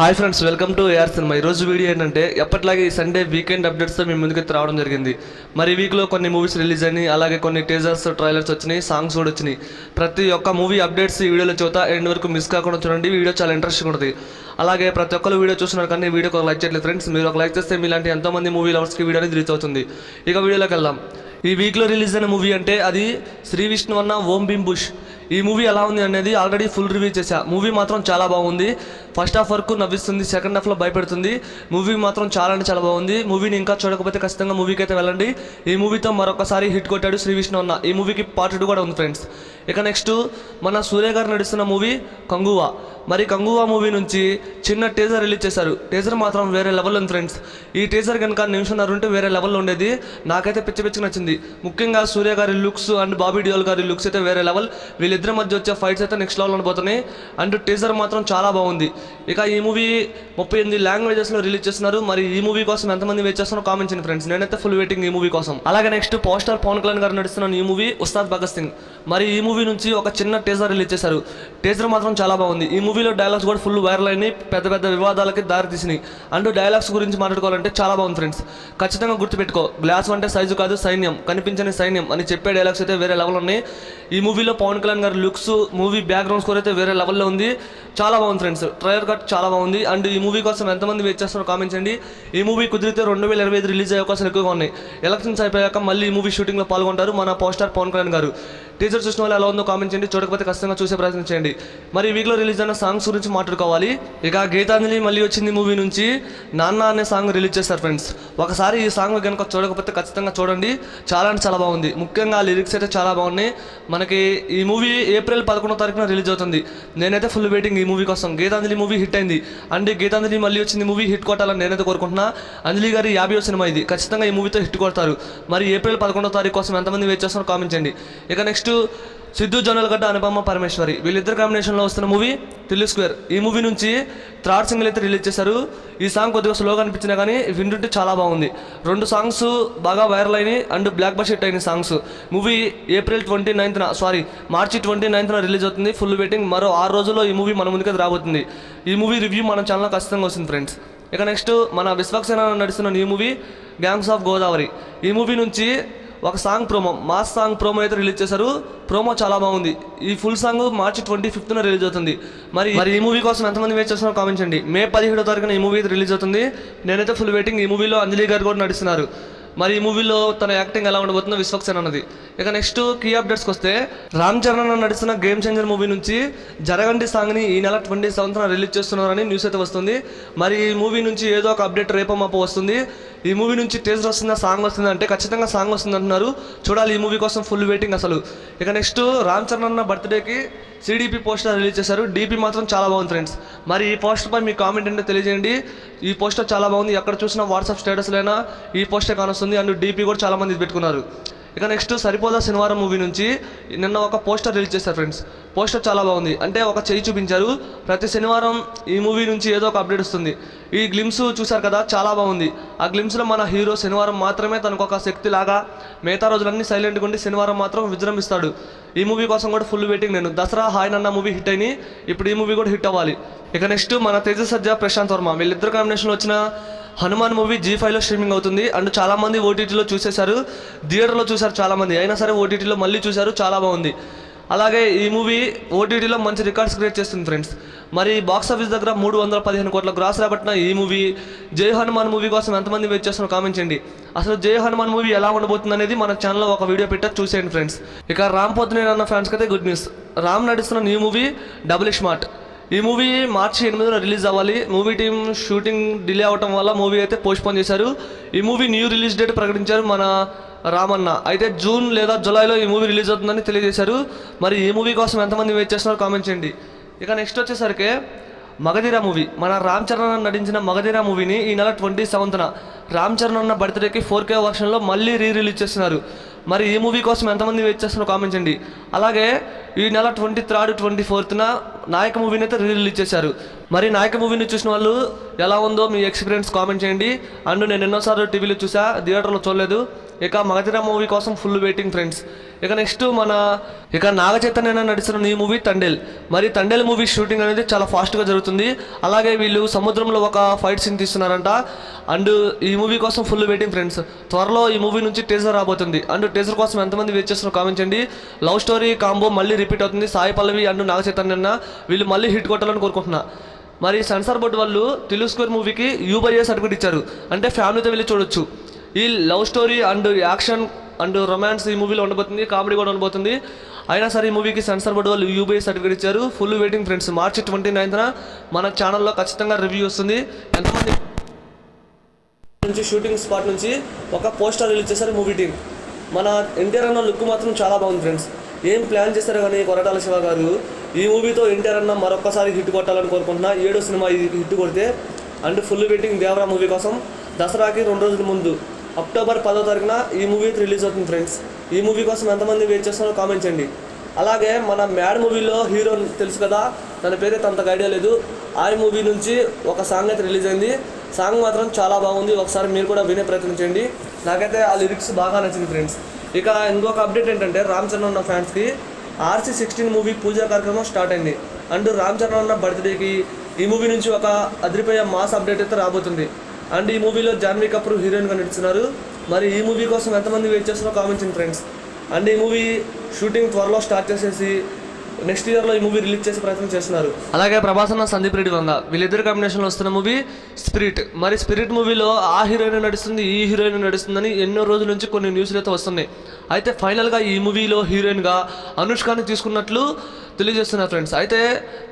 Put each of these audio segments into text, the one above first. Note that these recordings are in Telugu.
Hi friends, welcome to AR cinema. ఈరోజు వీడియో ఏంటంటే ఎప్పటిలాగే ఈ సండే వీకెండ్ అప్డేట్స్తో మీ ముందుకు రావడం జరిగింది. మరి ఈ వీక్లో కొన్ని మూవీస్ రిలీజ్ అయినాయి, అలాగే కొన్ని టీజర్స్ ట్రైలర్స్ వచ్చినాయి, సాంగ్స్ కూడా వచ్చినాయి. ప్రతి ఒక్క మూవీ అప్డేట్స్ ఈ వీడియోలో చూతా ఎండ్ వరకు మిస్ కాకుండా చూడండి. వీడియో చాలా ఇంట్రెస్టింగ్ ఉంటుంది. అలాగే ప్రతి ఒక్కరు వీడియో చూస్తున్నారు కానీ వీడియోకి ఒక లైక్ చేయట్లేదు ఫ్రెండ్స్. మీరు ఒక లైక్ చేస్తే మీలాంటి ఎంతోమంది మూవీ లవర్స్కి వీడియో అనేది రీచ్ అవుతుంది. ఇక వీడియోలోకి వెళ్దాం. ఈ వీక్లో రిలీజ్ అయిన మూవీ అంటే అది శ్రీ విష్ణువర్మ ఓం భీమ్ బుష్. ఈ మూవీ ఎలా ఉంది అనేది ఆల్రెడీ ఫుల్ రివ్యూ చేశా. మూవీ మాత్రం చాలా బాగుంది. ఫస్ట్ హాఫ్ వరకు నవ్విస్తుంది, సెకండ్ హాఫ్లో భయపెడుతుంది. మూవీ మాత్రం చాలా అంటే చాలా బాగుంది. మూవీని ఇంకా చూడకపోతే ఖచ్చితంగా మూవీకి అయితే వెళ్ళండి. ఈ మూవీతో మరొకసారి హిట్ కొట్టాడు శ్రీ విష్ణువర్మ. ఈ మూవీకి పార్ట్ 2 కూడా ఉంది ఫ్రెండ్స్. ఇక నెక్స్ట్ మన సూర్య గారు నడుస్తున్న మూవీ కంగువా. మరి కంగువా మూవీ నుంచి చిన్న టీజర్ రిలీజ్ చేశారు. టీజర్ మాత్రం వేరే లెవెల్ ఉంది ఫ్రెండ్స్. ఈ టీజర్ కనుక నిమిషంన్నర ఉంటే వేరే లెవెల్లో ఉండేది. నాకైతే పిచ్చి నచ్చింది. ముఖ్యంగా సూర్య గారి లుక్స్ అండ్ బాబీ డియోల్ గారి లుక్స్ అయితే వేరే లెవెల్. వీళ్ళిద్దరి మధ్య వచ్చే ఫైట్స్ అయితే నెక్స్ట్ లెవెల్ ఉండబోతున్నాయి. అండ్ టీజర్ మాత్రం చాలా బాగుంది. ఇక ఈ మూవీ 38 లాంగ్వేజెస్లో రిలీజ్ చేస్తున్నారు. మరి ఈ మూవీ కోసం ఎంతమంది వెయిట్ చేస్తున్నారో కామెంట్ చేయండి ఫ్రెండ్స్. నేనైతే ఫుల్ వెయిటింగ్ ఈ మూవీ కోసం. అలాగే నెక్స్ట్ పోస్టర్ పవన్ కళ్యాణ్ గారు నడుస్తున్న ఈ మూవీ ఉస్తాద్ భగత్ సింగ్. మరి ఈ మూవీ నుంచి ఒక చిన్న టీజర్ రిలీజ్ చేశారు. టీజర్ మాత్రం చాలా బాగుంది. ఈ మూవీలో డైలాగ్స్ కూడా ఫుల్ వైరల్ అయినాయి, పెద్ద పెద్ద వివాదాలకి దారి తీసినాయి. అండ్ డైలాగ్స్ గురించి మాట్లాడుకోవాలంటే చాలా బాగుంది ఫ్రెండ్స్. ఖచ్చితంగా గుర్తుపెట్టుకో, గ్లాస్ అంటే సైజు కాదు సైన్యం, కనిపించని సైన్యం అని చెప్పే డైలాగ్స్ అయితే వేరే లెవెల్ ఉన్నాయి. ఈ మూవీలో పవన్ కళ్యాణ్ గారి లుక్స్, మూవీ బ్యాక్గ్రౌండ్ స్కోర్ అయితే వేరే లెవెల్లో ఉంది. చాలా బాగుంది ఫ్రెండ్స్. ట్రైలర్ కట్ చాలా బాగుంది. అండ్ ఈ మూవీ కోసం ఎంతమంది వెయిట్ చేస్తారో కామెంట్ చేయండి. ఈ మూవీ కుదిరితే 2025 రిలీజ్ అయ్యే అవకాశాలు ఎక్కువగా ఉన్నాయి. ఎలక్షన్స్ అయిపోయాక మళ్ళీ ఈ మూవీ షూటింగ్లో పాల్గొంటారు మన పోస్టర్ పవన్ కళ్యాణ్ గారు. టీజర్ చూసిన వాళ్ళు ఎలా ఉందో కామెంట్ చేయండి. చూడకపోతే ఖచ్చితంగా చూసే ప్రయత్నం చేయండి. మరి ఈ వీక్లో రిలీజ్ అయిన సాంగ్స్ గురించి మాట్లాడుకోవాలి. ఇక గీతాంజలి మళ్ళీ వచ్చింది మూవీ నుంచి నాన్న అనే సాంగ్ రిలీజ్ చేశారు ఫ్రెండ్స్. ఒకసారి ఈ సాంగ్ కనుక చూడకపోతే ఖచ్చితంగా చూడండి. చాలా అంటే చాలా బాగుంది. ముఖ్యంగా లిరిక్స్ అయితే చాలా బాగున్నాయి. మనకి ఈ మూవీ ఏప్రిల్ 11వ తారీఖున రిలీజ్ అవుతుంది. నేనైతే ఫుల్ వెయిటింగ్ ఈ మూవీ కోసం. గీతాంజలి మూవీ హిట్ అయింది. అండ్ గీతాంజలి మళ్ళీ వచ్చింది మూవీ హిట్ కొట్టాలని నేనైతే కోరుకుంటున్నా. అంజలి గారి 50వ సినిమా ఇది. ఖచ్చితంగా ఈ మూవీతో హిట్ కొడతారు. మరి ఏప్రిల్ 11వ తారీఖు కోసం ఎంతమంది వెయిట్ చేస్తారో కామెంట్ చేయండి. ఇక నెక్స్ట్ సిద్ధు జొన్నలగడ్డ అనుపమ పరమేశ్వరి వీళ్ళిద్దరు కాంబినేషన్లో వస్తున్న మూవీ టిల్లు స్క్వేర్. ఈ మూవీ నుంచి థర్డ్ సింగిల్ అయితే రిలీజ్ చేశారు. ఈ సాంగ్ కొద్దిగా స్లోగా అనిపించినా కానీ వింటుంటే చాలా బాగుంది. 2 సాంగ్స్ బాగా వైరల్ అయినాయి అండ్ బ్లాక్ బస్టర్ హిట్ అయిన సాంగ్స్. మూవీ మార్చి 29న రిలీజ్ అవుతుంది. Full waiting. మరో 6 రోజుల్లో ఈ మూవీ మన ముందుకు రాబోతుంది. ఈ మూవీ రివ్యూ మన ఛానల్లో ఖచ్చితంగా వస్తుంది ఫ్రెండ్స్. ఇక నెక్స్ట్ మన విశ్వక్సేన నడుస్తున్న ఈ మూవీ గ్యాంగ్స్ ఆఫ్ గోదావరి. ఈ మూవీ నుంచి ఒక song promo, mass song promo అయితే రిలీజ్ చేశారు. ప్రోమో చాలా బాగుంది. ఈ ఫుల్ సాంగ్ మార్చి 25న రిలీజ్ అవుతుంది. మరి ఈ మూవీ కోసం ఎంతమంది వెయిట్ చేస్తున్నారో కామెంట్ చేయండి. మే 17వ తారీఖున ఈ మూవీ అయితే రిలీజ్ అవుతుంది. నేనైతే ఫుల్ వెయిటింగ్. ఈ మూవీలో అంజలి గారు కూడా నడుస్తున్నారు. మరి ఈ మూవీలో తన యాక్టింగ్ ఎలా ఉండబోతుందో విశ్వక్సేన అన్నది. ఇక నెక్స్ట్ కీ అప్డేట్స్కి వస్తే రామ్ చరణ్ నడుస్తున్న గేమ్ చేంజర్ మూవీ నుంచి జరగండి సాంగ్ని ఈ నెల 27న రిలీజ్ చేస్తున్నారని న్యూస్ అయితే వస్తుంది. మరి ఈ మూవీ నుంచి ఏదో ఒక అప్డేట్ రేపో మాపో వస్తుంది. ఈ మూవీ నుంచి టీజర్ వస్తుందా, సాంగ్ వస్తుందా అంటే ఖచ్చితంగా సాంగ్ వస్తుంది అంటున్నారు. చూడాలి. ఈ మూవీ కోసం ఫుల్ వెయిటింగ్ అసలు. ఇక నెక్స్ట్ రామ్ చరణ్ బర్త్డేకి CDP పోస్టర్ రిలీజ్ చేశారు. DP మాత్రం చాలా బాగుంది ఫ్రెండ్స్. మరి ఈ పోస్టర్పై మీ కామెంట్ ఏంటో తెలియజేయండి. ఈ పోస్టర్ చాలా బాగుంది. ఎక్కడ చూసినా వాట్సాప్ స్టేటస్లైనా ఈ పోస్టర్ కానొస్తుంది. అండ్ DP కూడా చాలామంది పెట్టుకున్నారు. ఇక నెక్స్ట్ సరిపోదా శనివారం మూవీ నుంచి నిన్న ఒక పోస్టర్ రిలీజ్ చేశారు ఫ్రెండ్స్. పోస్టర్ చాలా బాగుంది. అంటే ఒక చెయ్యి చూపించారు. ప్రతి శనివారం ఈ మూవీ నుంచి ఏదో ఒక అప్డేట్ వస్తుంది. ఈ గ్లిమ్స్ చూశారు కదా, చాలా బాగుంది. ఆ గ్లిమ్స్లో మన హీరో శనివారం మాత్రమే తనకు ఒక శక్తి లాగా, మిగతా రోజులన్నీ సైలెంట్గా ఉండి శనివారం మాత్రం విజృంభిస్తాడు. ఈ మూవీ కోసం కూడా ఫుల్ వెయిటింగ్ నేను. దసరా హాయ్ నన్న మూవీ హిట్ అయినాయి. ఇప్పుడు ఈ మూవీ కూడా హిట్ అవ్వాలి. ఇక నెక్స్ట్ మన తేజ సజ్జా ప్రశాంత్ వర్మ వీళ్ళిద్దరు కాంబినేషన్లో వచ్చిన హనుమాన్ మూవీ G5లో స్ట్రీమింగ్ అవుతుంది. అండ్ చాలామంది OTTలో చూసేశారు, థియేటర్లో చూశారు చాలామంది. అయినా సరే OTTలో మళ్ళీ చూశారు, చాలా బాగుంది. అలాగే ఈ మూవీ OTTలో మంచి రికార్డ్స్ క్రియేట్ చేస్తుంది ఫ్రెండ్స్. మరి బాక్స్ ఆఫీస్ దగ్గర 315 కోట్ల గ్రాస్ రాబట్టిన ఈ మూవీ జై హనుమాన్ మూవీ కోసం ఎంతమంది వెయిట్ చేస్తున్నారో కామెంట్ చేయండి. అసలు జై హనుమాన్ మూవీ ఎలా ఉండబోతుంది అనేది మన ఛానల్లో ఒక వీడియో పెట్టా, చూసేయండి ఫ్రెండ్స్. ఇక రామ్ పోతినేని అన్న ఫ్యాన్స్కి అయితే గుడ్ న్యూస్. రామ్ నడుస్తున్న న్యూ మూవీ డబుల్ స్మార్ట్. ఈ మూవీ మార్చి 8న రిలీజ్ అవ్వాలి. మూవీ టీం షూటింగ్ డిలే అవడం వల్ల మూవీ అయితే పోస్ట్పోన్ చేశారు. ఈ మూవీ న్యూ రిలీజ్ డేట్ ప్రకటించారు మన రామన్న. అయితే జూన్ లేదా జూలైలో ఈ మూవీ రిలీజ్ అవుతుందని తెలియజేశారు. మరి ఈ మూవీ కోసం ఎంతమంది వెయిట్ చేస్తున్నారో కామెంట్ చేయండి. ఇక నెక్స్ట్ వచ్చేసరికి మగధీర మూవీ. మన రామ్ చరణ్ నటించిన మగధీర మూవీని ఈ నెల 27న రామ్ చరణ్ అన్న బర్త్డేకి 4K వర్షన్లో మళ్ళీ రిలీజ్ చేస్తున్నారు. మరి ఈ మూవీ కోసం ఎంతమంది వెయిట్ చేస్తున్నారో కామెంట్ చేయండి. అలాగే ఈ నెల 23rd 24th నాయక మూవీని అయితే రిలీజ్ చేశారు. మరి నాయక మూవీని చూసిన వాళ్ళు ఎలా ఉందో మీ ఎక్స్పీరియన్స్ కామెంట్ చేయండి. అండ్ నేను ఎన్నోసార్లు టీవీలో చూసా, థియేటర్లో చూడలేదు. ఇక మగధీర మూవీ కోసం ఫుల్ వెయిటింగ్ ఫ్రెండ్స్. ఇక నెక్స్ట్ ఇక నాగ చైతన్య నడుస్తున్న ఈ మూవీ తండేల్. మరి తండేల్ మూవీ షూటింగ్ అనేది చాలా ఫాస్ట్గా జరుగుతుంది. అలాగే వీళ్ళు సముద్రంలో ఒక ఫైట్ సీన్ తీస్తున్నారంట. అండ్ ఈ మూవీ కోసం ఫుల్ వెయిటింగ్ ఫ్రెండ్స్. త్వరలో ఈ మూవీ నుంచి టీజర్ రాబోతుంది. అండ్ టీజర్ కోసం ఎంతమంది వెయిట్ చేస్తున్నారో కామెంట్ చేయండి. లవ్ స్టోరీ కాంబో మళ్ళీ రిపీట్ అవుతుంది. సాయి పల్లవి అండ్ నాగ చైతన్య వీళ్ళు మళ్ళీ హిట్ కొట్టాలని కోరుకుంటున్నా. మరి సెన్సార్ బోర్డు వాళ్ళు తెలుగు స్క్వేర్ మూవీకి U/A సర్టిఫికేట్ ఇచ్చారు. అంటే ఫ్యామిలీతో వెళ్ళి చూడొచ్చు. ఈ love story and action and romance ఈ మూవీలో ఉండబోతుంది, కామెడీ కూడా ఉండబోతుంది. అయినా సరే ఈ మూవీకి సెన్సార్ బోర్డు వాళ్ళు U/A సర్టిఫికేట్ ఇచ్చారు. Full waiting friends. మార్చి 29th మన ఛానల్లో ఖచ్చితంగా రివ్యూ వస్తుంది. ఎంతమంది నుంచి షూటింగ్ స్పాట్ నుంచి ఒక పోస్టర్ రిలీజ్ చేశారు మూవీ టీం. మన ఎన్టీఆర్ అన్న లుక్ మాత్రం చాలా బాగుంది ఫ్రెండ్స్. ఏం ప్లాన్ చేశారు కానీ కొరటాల శివ గారు ఈ మూవీతో ఎన్టీఆర్ అన్న మరొకసారి హిట్ కొట్టాలని కోరుకుంటున్నా. 7వ సినిమా ఇది హిట్ కొడితే. And full waiting Devara movie కోసం. దసరాకి 2 రోజుల ముందు అక్టోబర్ 10వ తారీఖున ఈ మూవీ రిలీజ్ అవుతుంది ఫ్రెండ్స్. ఈ మూవీ కోసం ఎంతమంది వెయిట్ చేస్తున్నారో కామెంట్ చేయండి. అలాగే మన మ్యాడ్ మూవీలో హీరో తెలుసు కదా, తన పేరైతే అంతకు ఐడియా లేదు. ఆ మూవీ నుంచి ఒక సాంగ్ అయితే రిలీజ్ అయింది. సాంగ్ మాత్రం చాలా బాగుంది. ఒకసారి మీరు కూడా వినే ప్రయత్నం చేయండి. నాకైతే ఆ లిరిక్స్ బాగా నచ్చింది ఫ్రెండ్స్. ఇక ఇంకొక అప్డేట్ ఏంటంటే రామ్ చరణ్ అన్న ఫ్యాన్స్కి RC16 మూవీ పూజా కార్యక్రమం స్టార్ట్ అయింది. అండ్ రామ్ చరణ్ అన్న బర్త్డేకి ఈ మూవీ నుంచి ఒక అదిరిపోయే మాస్ అప్డేట్ అయితే రాబోతుంది. అండ్ ఈ మూవీలో జాన్వీ కపూర్ హీరోయిన్గా నడుస్తున్నారు. మరి ఈ మూవీ కోసం ఎంతమంది వెయిట్ చేస్తున్నారో కామెంట్ చేయండి ఫ్రెండ్స్. అండ్ ఈ మూవీ షూటింగ్ త్వరలో స్టార్ట్ చేసేసి నెక్స్ట్ ఇయర్లో ఈ మూవీ రిలీజ్ చేసే ప్రయత్నం చేస్తున్నారు. అలాగే ప్రభాస్ అన్న సందీప్ రెడ్డి వంగ వీళ్ళిద్దరు కాంబినేషన్లో వస్తున్న మూవీ స్పిరిట్. మరి స్పిరిట్ మూవీలో ఆ హీరోయిన్ నడుస్తుంది, ఈ హీరోయిన్ నడుస్తుందని ఎన్నో రోజుల నుంచి కొన్ని న్యూస్లు అయితే వస్తున్నాయి. అయితే ఫైనల్గా ఈ మూవీలో హీరోయిన్గా అనుష్కని తీసుకున్నట్లు తెలియజేస్తున్నారు ఫ్రెండ్స్. అయితే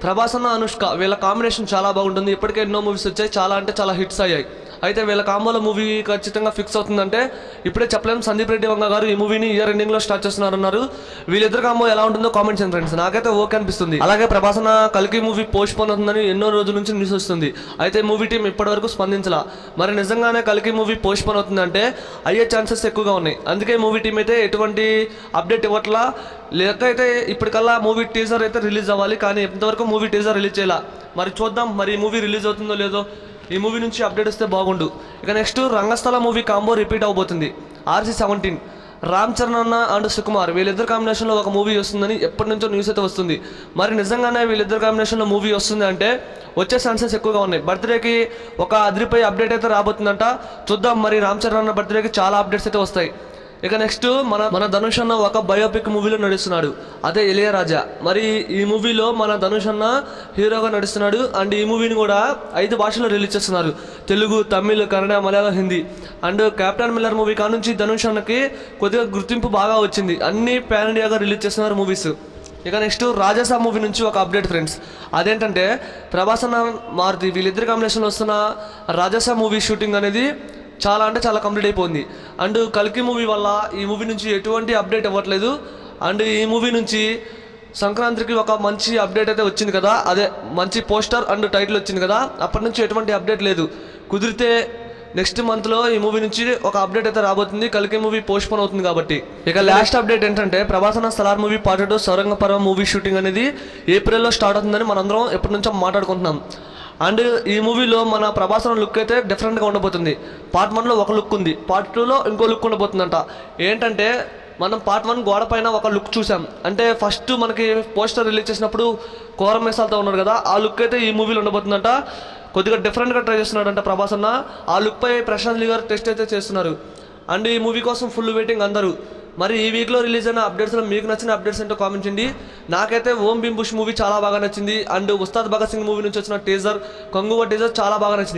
ప్రభాస్ అన్న అనుష్క వీళ్ళ కాంబినేషన్ చాలా బాగుంటుంది. ఇప్పటికే ఎన్నో మూవీస్ వచ్చాయి, చాలా అంటే చాలా హిట్స్ అయ్యాయి. అయితే వీళ్ళ కాంబోలో మూవీ ఖచ్చితంగా ఫిక్స్ అవుతుందంటే ఇప్పుడే చెప్పలేము. సందీప్ రెడ్డి వంగ గారు ఈ మూవీని ఇయర్ ఎండింగ్లో స్టార్ట్ చేస్తున్నారన్నారు. వీళ్ళిద్దరు కాంబో ఎలా ఉంటుందో కామెంట్ చేయండి ఫ్రెండ్స్. నాకైతే ఓకే అనిపిస్తుంది. అలాగే ప్రభాస్ అన్న కల్కి మూవీ పోస్ట్ పోన్ అవుతుందని ఎన్నో రోజుల నుంచి న్యూస్ వస్తుంది. అయితే మూవీ టీం ఇప్పటివరకు స్పందించలా. మరి నిజంగానే కల్కి మూవీ పోస్ట్ పోన్ అవుతుందంటే అయ్యే ఛాన్సెస్ ఎక్కువగా ఉన్నాయి. అందుకే మూవీ టీం అయితే ఎటువంటి అప్డేట్ ఇవ్వట్లా. లేక అయితే ఇప్పటికల్లా మూవీ టీజర్ అయితే రిలీజ్ అవ్వాలి, కానీ ఇంతవరకు మూవీ టీజర్ రిలీజ్ చేయాల. మరి చూద్దాం మరి ఈ మూవీ రిలీజ్ అవుతుందో లేదో. ఈ మూవీ నుంచి అప్డేట్ వస్తే బాగుండు. ఇక నెక్స్ట్ రంగస్థల మూవీ కాంబో రిపీట్ అవబోతుంది. RC17 రామ్ చరణ్ అన్న అండ్ సుకుమార్ వీళ్ళిద్దరు కాంబినేషన్లో ఒక మూవీ వస్తుందని ఎప్పటి నుంచో న్యూస్ అయితే వస్తుంది. మరి నిజంగానే వీళ్ళిద్దరు కాంబినేషన్లో మూవీ వస్తుంది అంటే వచ్చే ఛాన్సెస్ ఎక్కువగా ఉన్నాయి. బర్త్డేకి ఒక అదిరిపోయి అప్డేట్ అయితే రాబోతుందంట. చూద్దాం మరి రామ్ చరణ్ అన్న బర్త్డేకి చాలా అప్డేట్స్ అయితే వస్తాయి. ఇక నెక్స్ట్ మన ధనుష్ అన్న ఒక బయోపిక్ మూవీలో నడుస్తున్నాడు, అదే ఇళయరాజా. మరి ఈ మూవీలో మన ధనుష్ అన్న హీరోగా నడుస్తున్నాడు. అండ్ ఈ మూవీని కూడా 5 భాషల్లో రిలీజ్ చేస్తున్నారు. Telugu, Tamil, Kannada, Malayalam, Hindi. And captain Miller movie కానుంచి ధనుష్ అన్నకి కొద్దిగా గుర్తింపు బాగా వచ్చింది. అన్ని పాన్ ఇండియాగా రిలీజ్ చేస్తున్నారు మూవీస్. ఇక నెక్స్ట్ రాజసా మూవీ నుంచి ఒక అప్డేట్ ఫ్రెండ్స్. అదేంటంటే ప్రభాస్ అన్న మారుతి వీళ్ళిద్దరు కాంబినేషన్లో వస్తున్న రాజసా మూవీ షూటింగ్ అనేది చాలా అంటే చాలా కంప్లీట్ అయిపోయింది. అండ్ కల్కి మూవీ వల్ల ఈ మూవీ నుంచి ఎటువంటి అప్డేట్ ఇవ్వట్లేదు. అండ్ ఈ మూవీ నుంచి సంక్రాంతికి ఒక మంచి అప్డేట్ అయితే వచ్చింది కదా, అదే మంచి పోస్టర్ అండ్ టైటిల్ వచ్చింది కదా, అప్పటి నుంచి ఎటువంటి అప్డేట్ లేదు. కుదిరితే నెక్స్ట్ మంత్లో ఈ మూవీ నుంచి ఒక అప్డేట్ అయితే రాబోతుంది. కల్కి మూవీ పోస్ట్ పోన్ అవుతుంది కాబట్టి. ఇక లాస్ట్ అప్డేట్ ఏంటంటే ప్రభాస్ అన్న సలార్ మూవీ పార్ట్ 2 సౌరంగ పర్వం మూవీ షూటింగ్ అనేది ఏప్రిల్లో స్టార్ట్ అవుతుందని మనందరం ఎప్పటి నుంచో మాట్లాడుకుంటున్నాం. అండ్ ఈ మూవీలో మన ప్రభాస్ అన్న లుక్ అయితే డిఫరెంట్గా ఉండబోతుంది. పార్ట్ 1లో ఒక లుక్ ఉంది, పార్ట్ 2లో ఇంకో లుక్ ఉండబోతుందంట. ఏంటంటే మనం పార్ట్ 1 గోడ పైన ఒక లుక్ చూసాం. అంటే ఫస్ట్ మనకి పోస్టర్ రిలీజ్ చేసినప్పుడు కోరం మేసాలతో ఉన్నారు కదా, ఆ లుక్ అయితే ఈ మూవీలో ఉండబోతుందంట. కొద్దిగా డిఫరెంట్గా ట్రై చేస్తున్నాడంట ప్రభాస్ అన్న. ఆ లుక్పై ప్రశాంత్ నీ గారు టెస్ట్ అయితే చేస్తున్నారు. అండ్ ఈ మూవీ కోసం ఫుల్ వెయిటింగ్ అందరూ. మరి ఈ వీక్లో రిలీజ్ అయిన అప్డేట్స్లో మీకు నచ్చిన అప్డేట్స్ ఏంటో కామెంట్ చేయండి. నాకైతే ఓం భీమ్ బుష్ మూవీ చాలా బాగా నచ్చింది. అండ్ ఉస్తాద్ భగత్ సింగ్ మూవీ నుంచి వచ్చిన టీజర్, కంగువా టీజర్ చాలా బాగా నచ్చింది.